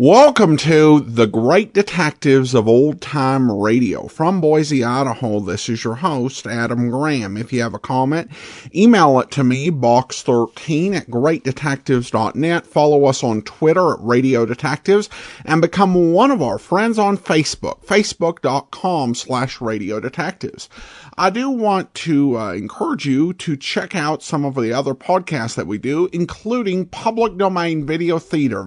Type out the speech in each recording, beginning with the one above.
Welcome to the Great Detectives of Old Time Radio. From Boise, Idaho, this is your host, Adam Graham. If you have a comment, email it to me, box13@greatdetectives.net. Follow us on Twitter at Radio Detectives, and become one of our friends on Facebook, facebook.com/Radio Detectives. I do want to encourage you to check out some of the other podcasts that we do, including Public Domain Video Theater,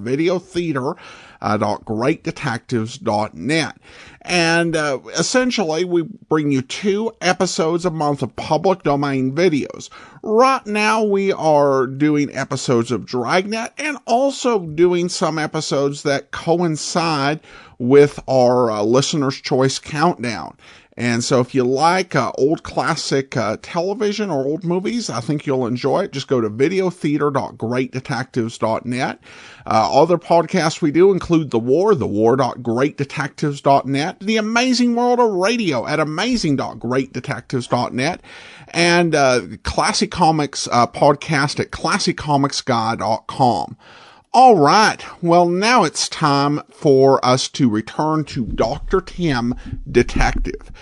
greatdetectives.net. And essentially, we bring you 2 episodes a month of public domain videos. Right now, we are doing episodes of Dragnet and also doing some episodes that coincide with our Listener's Choice Countdown. And so if you like old classic television or old movies, I think you'll enjoy it. Just go to videotheater.greatdetectives.net. Other podcasts we do include The war.greatdetectives.net, The Amazing World of Radio at amazing.greatdetectives.net, and Classic Comics podcast at classiccomicsguy.com. All right, well, now it's time for us to return to Dr. Tim Detective.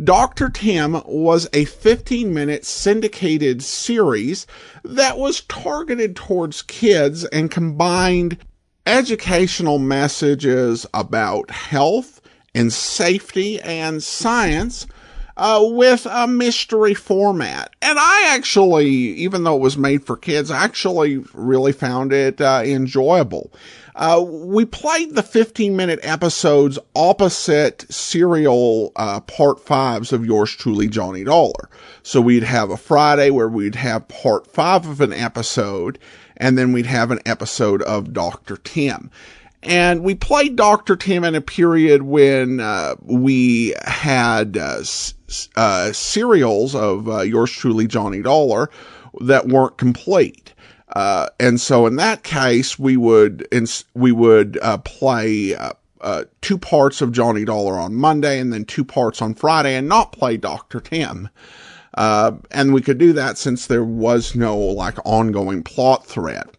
Dr. Tim was a 15-minute syndicated series that was targeted towards kids and combined educational messages about health and safety and science with a mystery format. And I actually, even though it was made for kids, I actually really found it enjoyable. We played the 15-minute episodes opposite serial part 5s of Yours Truly, Johnny Dollar. So we'd have a Friday where we'd have part 5 of an episode, and then we'd have an episode of Dr. Tim. And we played Dr. Tim in a period when we had serials of Yours Truly, Johnny Dollar that weren't complete. And so in that case, we would play 2 parts of Johnny Dollar on Monday and then 2 parts on Friday and not play Dr. Tim. And we could do that since there was no ongoing plot thread.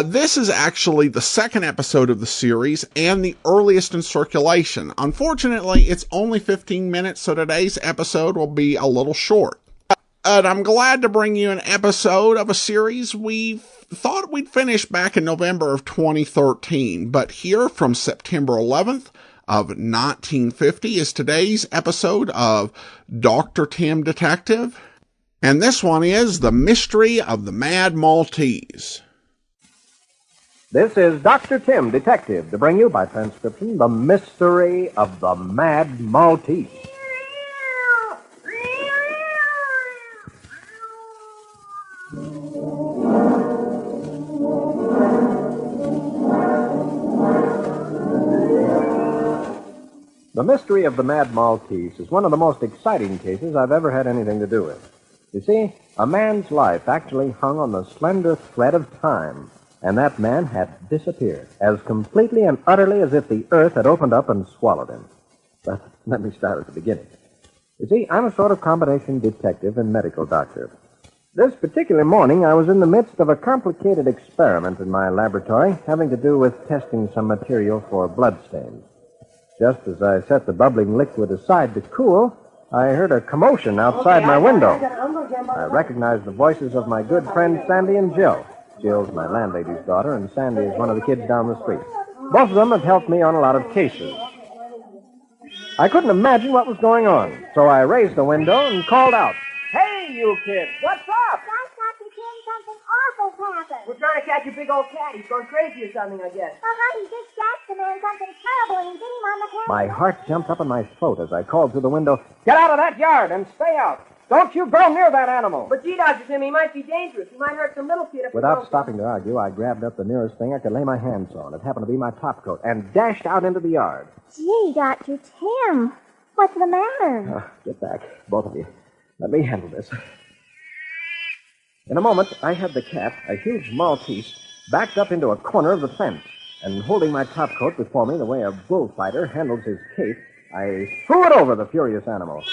This is actually the 2nd episode of the series and the earliest in circulation. Unfortunately, it's only 15 minutes, so today's episode will be a little short. And I'm glad to bring you an episode of a series we thought we'd finish back in November of 2013. But here from September 11th of 1950 is today's episode of Dr. Tim Detective. And this one is The Mystery of the Mad Maltese. This is Dr. Tim, Detective, to bring you by Transcription, The Mystery of the Mad Maltese. The Mystery of the Mad Maltese is one of the most exciting cases I've ever had anything to do with. You see, a man's life actually hung on the slender thread of time. And that man had disappeared, as completely and utterly as if the earth had opened up and swallowed him. But let me start at the beginning. You see, I'm a sort of combination detective and medical doctor. This particular morning, I was in the midst of a complicated experiment in my laboratory having to do with testing some material for bloodstains. Just as I set the bubbling liquid aside to cool, I heard a commotion outside my window. I recognized the voices of my good friends Sandy and Jill. Jill's my landlady's daughter, and Sandy is one of the kids down the street. Both of them have helped me on a lot of cases. I couldn't imagine what was going on, so I raised the window and called out, "Hey, you kids, what's up?" Gosh, Dr. Tim, something awful's happened. We're trying to catch a big old cat. He's gone crazy or something, I guess. He just jacked the man something terrible and he hit him on the head. My heart jumped up in my throat as I called through the window, "Get out of that yard and stay out. Don't you go near that animal." But gee, Dr. Tim, he might be dangerous. He might hurt some little kid. Without stopping to argue, I grabbed up the nearest thing I could lay my hands on. It happened to be my topcoat, and dashed out into the yard. Gee, Dr. Tim, what's the matter? Get back, both of you. Let me handle this. In a moment, I had the cat, a huge Maltese, backed up into a corner of the fence, and holding my topcoat before me the way a bullfighter handles his cape, I threw it over the furious animal.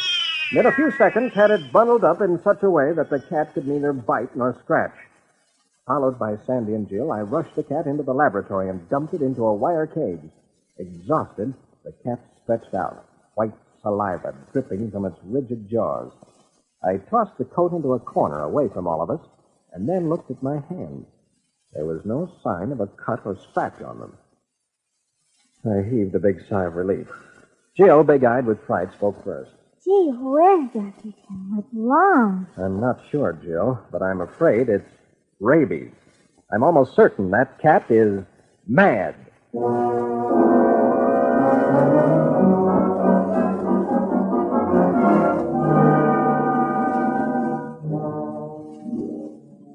In a few seconds, had it bundled up in such a way that the cat could neither bite nor scratch. Followed by Sandy and Jill, I rushed the cat into the laboratory and dumped it into a wire cage. Exhausted, the cat stretched out, white saliva dripping from its rigid jaws. I tossed the coat into a corner away from all of us, and then looked at my hands. There was no sign of a cut or scratch on them. I heaved a big sigh of relief. Jill, big-eyed with fright, spoke first. Gee whiz, Dr. Tim, what's wrong? I'm not sure, Jill, but I'm afraid it's rabies. I'm almost certain that cat is mad.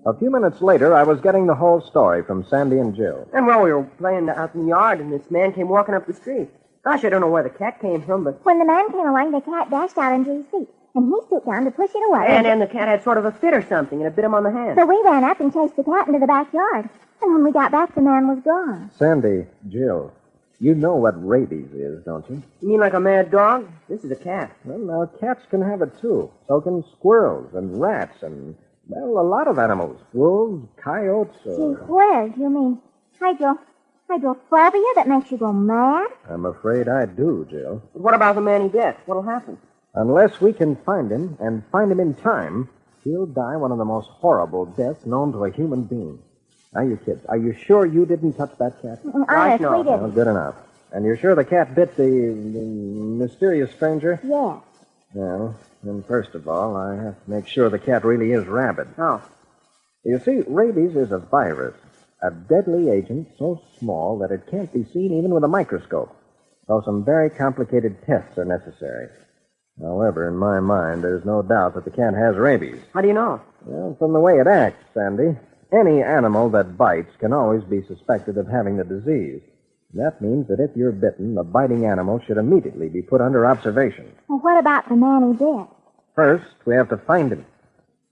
A few minutes later, I was getting the whole story from Sandy and Jill. And while we were playing out in the yard, and this man came walking up the street. Gosh, I don't know where the cat came from, but... When the man came along, the cat dashed out into his feet, and he stooped down to push it away. And the cat had sort of a fit or something, and it bit him on the hand. So we ran up and chased the cat into the backyard. And when we got back, the man was gone. Sandy, Jill, you know what rabies is, don't you? You mean like a mad dog? This is a cat. Well, now, cats can have it, too. So can squirrels and rats and, well, a lot of animals. Wolves, coyotes, Gee whiz, you mean hydrophobia that makes you go mad? I'm afraid I do, Jill. But what about the man he bit? What'll happen? Unless we can find him, and find him in time, he'll die one of the most horrible deaths known to a human being. Now, you kids, are you sure you didn't touch that cat? Honest, no. we didn't. Well, good enough. And you're sure the cat bit the mysterious stranger? Yes. Well, then first of all, I have to make sure the cat really is rabid. How? You see, rabies is a virus, a deadly agent so small that it can't be seen even with a microscope. So some very complicated tests are necessary. However, in my mind, there's no doubt that the cat has rabies. How do you know? Well, from the way it acts, Sandy. Any animal that bites can always be suspected of having the disease. That means that if you're bitten, the biting animal should immediately be put under observation. Well, what about the man he bit? First, we have to find him.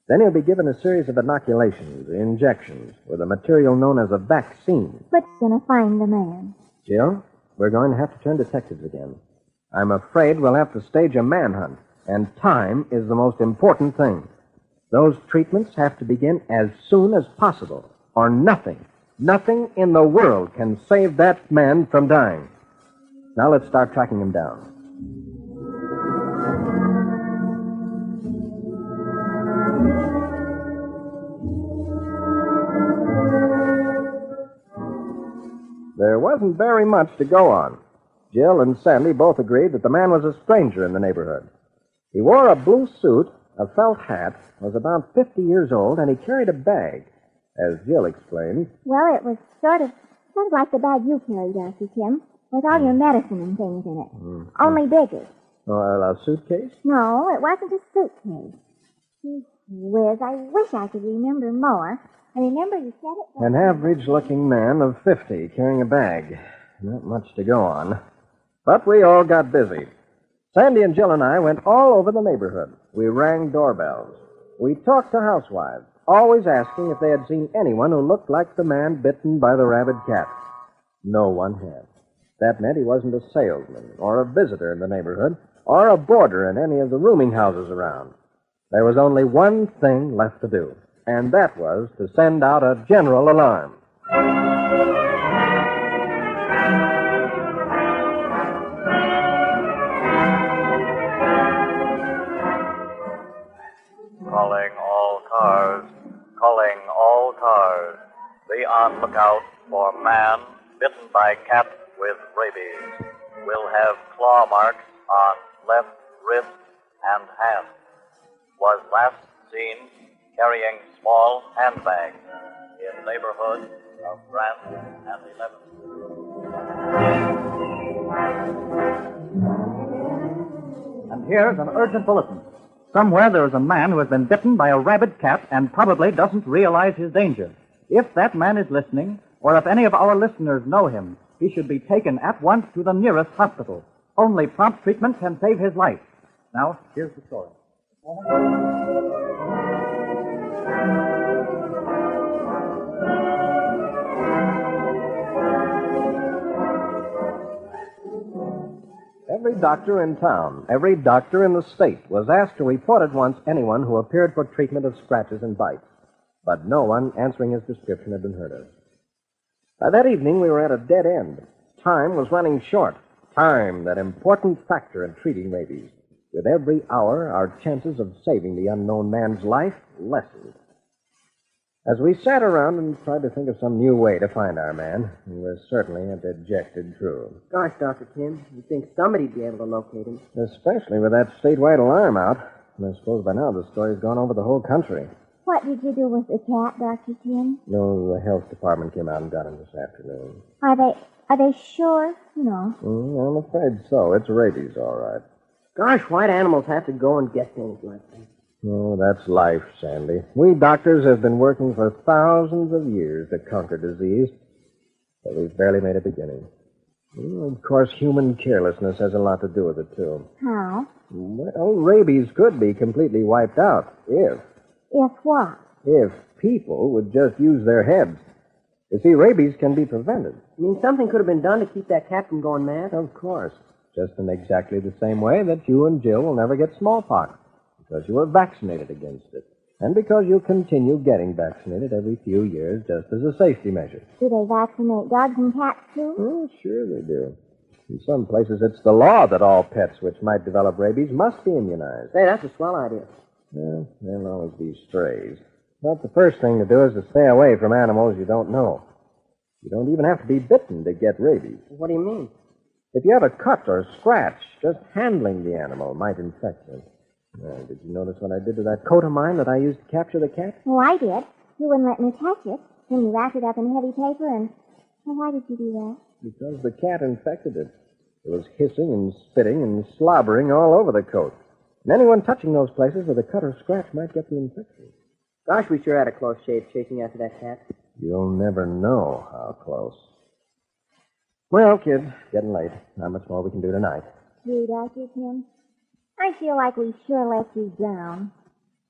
Then he'll be given a series of inoculations, injections, with a material known as a vaccine. But gonna find the man. Jill, we're going to have to turn detectives again. I'm afraid we'll have to stage a manhunt, and time is the most important thing. Those treatments have to begin as soon as possible, or nothing in the world can save that man from dying. Now let's start tracking him down. There wasn't very much to go on. Jill and Sandy both agreed that the man was a stranger in the neighborhood. He wore a blue suit, a felt hat, was about 50 years old, and he carried a bag. As Jill explained... Well, it was sort of like the bag you carry, Dr. Tim, with all your medicine and things in it. Mm-hmm. Only bigger. Oh, a suitcase? No, it wasn't a suitcase. Gee whiz, I wish I could remember more. I remember you said it... An average-looking man of 50 carrying a bag. Not much to go on. But we all got busy. Sandy and Jill and I went all over the neighborhood. We rang doorbells. We talked to housewives, always asking if they had seen anyone who looked like the man bitten by the rabid cat. No one had. That meant he wasn't a salesman or a visitor in the neighborhood or a boarder in any of the rooming houses around. There was only one thing left to do, and that was to send out a general alarm. Calling all cars. Be on lookout for man bitten by cat with rabies. Will have claw marks on left wrist and hand. Was last seen carrying small handbags in neighborhood of Grant and 11th. And here's an urgent bulletin. Somewhere there is a man who has been bitten by a rabid cat and probably doesn't realize his danger. If that man is listening, or if any of our listeners know him, he should be taken at once to the nearest hospital. Only prompt treatment can save his life. Now, here's the story. Every doctor in town, every doctor in the state was asked to report at once anyone who appeared for treatment of scratches and bites. but no one answering his description had been heard of. By that evening, we were at a dead end. Time was running short. Time, that important factor in treating rabies. With every hour, our chances of saving the unknown man's life lessened. As we sat around and tried to think of some new way to find our man, we were certainly a dejected crew. Gosh, Dr. Tim, you'd think somebody'd be able to locate him. Especially with that statewide alarm out. And I suppose by now the story's gone over the whole country. What did you do with the cat, Dr. Tim? No, the health department came out and got him this afternoon. Are they sure? No. I'm afraid so. It's rabies, all right. Gosh, why'd animals have to go and get things like that? Oh, that's life, Sandy. We doctors have been working for thousands of years to conquer disease, but we've barely made a beginning. Of course, human carelessness has a lot to do with it, too. How? Well, rabies could be completely wiped out if... If what? If people would just use their heads. You see, rabies can be prevented. You mean something could have been done to keep that cat from going mad? Of course. Just in exactly the same way that you and Jill will never get smallpox, because you were vaccinated against it, and because you continue getting vaccinated every few years just as a safety measure. Do they vaccinate dogs and cats, too? Oh, sure they do. In some places, it's the law that all pets which might develop rabies must be immunized. Hey, that's a swell idea. Well, there'll always be strays. But the first thing to do is to stay away from animals you don't know. You don't even have to be bitten to get rabies. What do you mean? If you have a cut or scratch, just handling the animal might infect you. Now, did you notice what I did to that coat of mine that I used to capture the cat? Oh, I did. You wouldn't let me touch it. Then you wrapped it up in heavy paper and... Well, why did you do that? Because the cat infected it. It was hissing and spitting and slobbering all over the coat. And anyone touching those places with a cut or scratch might get the infection. Gosh, we sure had a close shave chasing after that cat. You'll never know how close. Well, kids, getting late. Not much more we can do tonight. You, Dr. Tim? I feel like we sure let you down.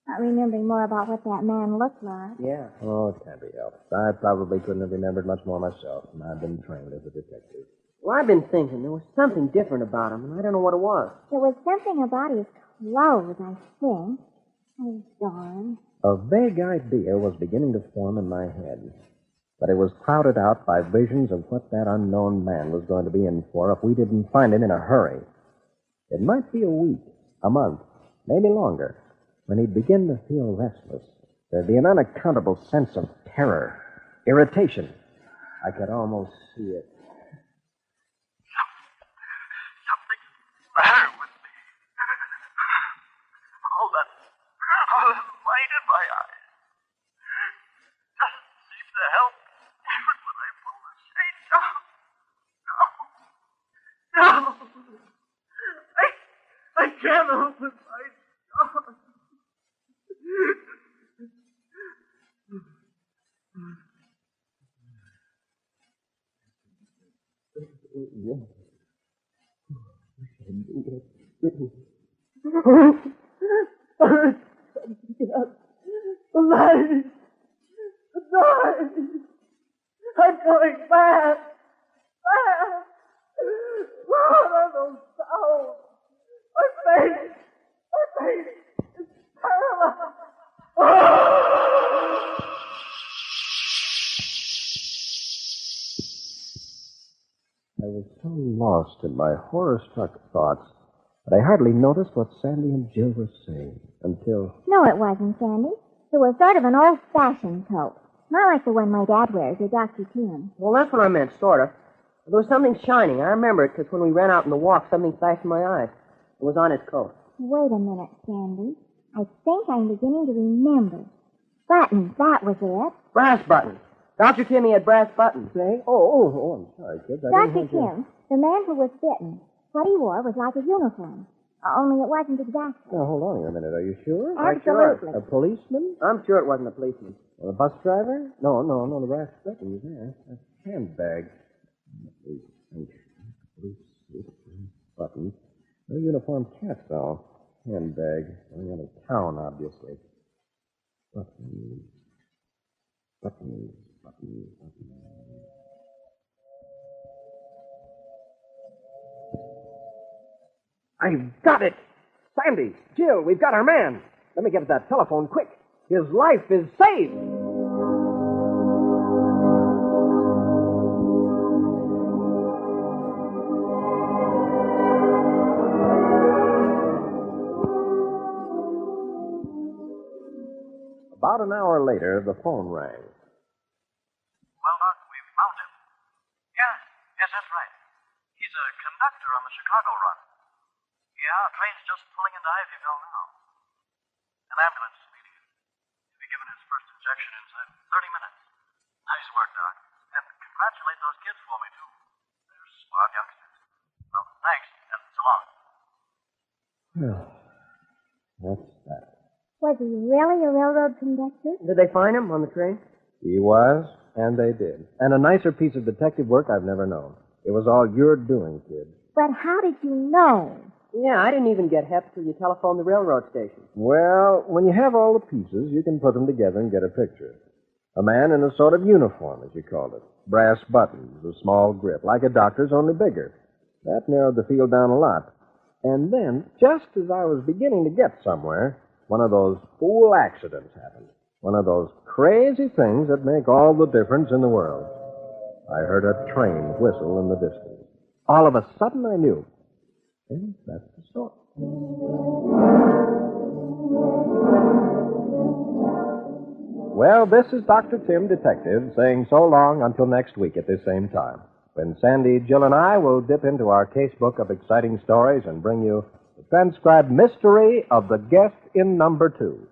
Not remembering more about what that man looked like. Yeah. Oh, it can't be helped. I probably couldn't have remembered much more myself, and I've been trained as a detective. Well, I've been thinking there was something different about him, and I don't know what it was. There was something about his clothes, I think. Oh, darn. A vague idea was beginning to form in my head, but it was crowded out by visions of what that unknown man was going to be in for if we didn't find him in a hurry. It might be a week, a month, maybe longer, when he'd begin to feel restless. There'd be an unaccountable sense of terror, irritation. I could almost see it. Something's the matter with me. All that light in my eyes doesn't seem to help even when I pull the shade down. No. I can't open my jaws. The light! The noise! I'm going mad! Mad! What are those sounds? My face is paralyzed! I was so lost in my horror-struck thoughts that I hardly noticed what Sandy and Jill were saying until... No, it wasn't, Sandy. It was sort of an old-fashioned coat. Not like the one my dad wears or Dr. Tim. Well, that's what I meant, sort of. There was something shining. I remember it because when we ran out in the walk, something flashed in my eyes. It was on his coat. Wait a minute, Sandy. I think I'm beginning to remember. Buttons, that was it. Brass buttons. Dr. Tim, he had brass buttons. Say? Oh, I'm sorry, kids. I Dr. didn't Tim, the man who was bitten, what he wore was like a uniform. Only it wasn't exactly. Now, hold on here a minute. Are you sure? Absolutely. A policeman? I'm sure it wasn't a policeman. Or a bus driver? No, the brass buttons there. A handbag. Buttons. No uniform cat, though. Handbag. Going out of town, obviously. Buttons. I've got it! Sandy, Jill, we've got our man. Let me get to that telephone quick. His life is saved. About an hour later, the phone rang. Well, Doc, we've found him. Yes, that's right. He's a conductor on the Chicago run. Yeah, train's just pulling into Ivyville now. An ambulance is meeting him. He'll be given his first injection inside 30 minutes. Nice work, Doc. And congratulate those kids for me, too. They're smart youngsters. Well, thanks, and so long. That's that. Was he really a railroad conductor? Did they find him on the train? He was, and they did. And a nicer piece of detective work I've never known. It was all your doing, kid. But how did you know? Yeah, I didn't even get hep till you telephoned the railroad station. Well, when you have all the pieces, you can put them together and get a picture. A man in a sort of uniform, as you called it. Brass buttons, a small grip, like a doctor's, only bigger. That narrowed the field down a lot. And then, just as I was beginning to get somewhere, one of those fool accidents happened. One of those crazy things that make all the difference in the world. I heard a train whistle in the distance. All of a sudden I knew. And that's the story. Well, this is Dr. Tim, Detective, saying so long until next week at this same time, when Sandy, Jill, and I will dip into our casebook of exciting stories and bring you the transcribed mystery of the guest in number 2.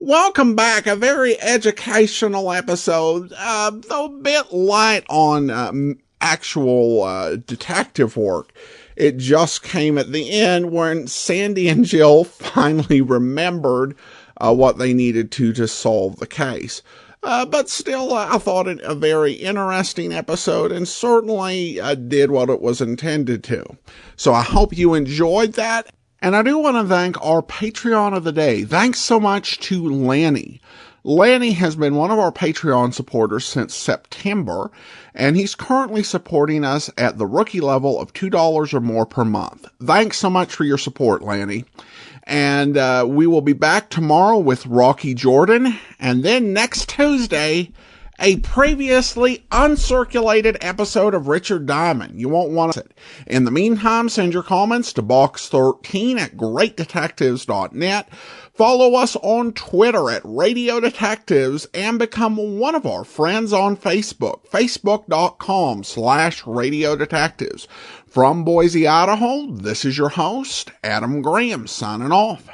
Welcome back. A very educational episode, though a bit light on actual detective work. It just came at the end when Sandy and Jill finally remembered what they needed to solve the case. But still, I thought it a very interesting episode and certainly did what it was intended to. So I hope you enjoyed that. And I do want to thank our Patreon of the day. Thanks so much to Lanny. Lanny has been one of our Patreon supporters since September, and he's currently supporting us at the rookie level of $2 or more per month. Thanks so much for your support, Lanny. And we will be back tomorrow with Rocky Jordan, and then next Tuesday, a previously uncirculated episode of Richard Diamond. You won't want it. In the meantime, send your comments to box13@greatdetectives.net. Follow us on Twitter at Radio Detectives and become one of our friends on Facebook, facebook.com/Radio Detectives. From Boise, Idaho, this is your host, Adam Graham, signing off.